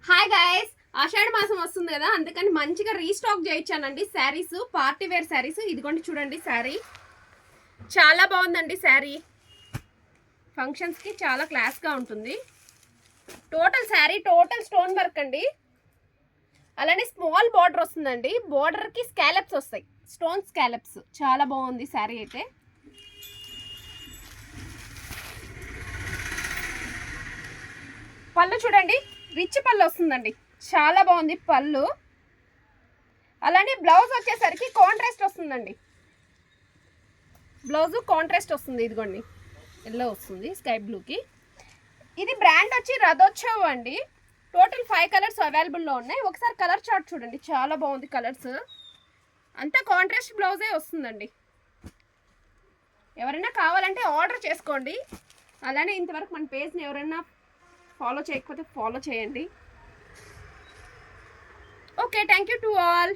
Hi guys, ఆషాఢ మాసం వస్తుంది కదా, అందుకని మంచిగా రీస్టాక్ చేయించానండి శారీస్, పార్టీ వేర్ శారీస్. ఇదిగోండి చూడండి, శారీ చాలా బాగుందండి. శారీ ఫంక్షన్స్కి చాలా క్లాస్గా ఉంటుంది. Total sari total stone work అండి. అలానే స్మాల్ బార్డర్ వస్తుందండి. బార్డర్కి స్కాలప్స్ వస్తాయి, స్టోన్ స్కాలప్స్. చాలా బాగుంది శారీ అయితే. పళ్ళు చూడండి, రిచ్ పళ్ళు వస్తుందండి, చాలా బాగుంది పళ్ళు. అలానే బ్లౌజ్ వచ్చేసరికి కాంట్రాస్ట్ వస్తుందండి. బ్లౌజ్ కాంట్రాస్ట్ వస్తుంది. ఇదిగోండి ఎల్లో వస్తుంది స్కై బ్లూకి. ఇది బ్రాండ్ వచ్చి రథోత్సవ్ అండి. టోటల్ 5 కలర్స్ అవైలబుల్లో ఉన్నాయి. ఒకసారి కలర్ చార్ట్ చూడండి, చాలా బాగుంది కలర్స్. అంతా కాంట్రాస్ట్ బ్లౌజే వస్తుందండి. ఎవరైనా కావాలంటే ఆర్డర్ చేసుకోండి. అలానే ఇంతవరకు మన పేజ్ని ఎవరైనా ఫాలో చేయకపోతే ఫాలో చేయండి. Okay, thank you to all.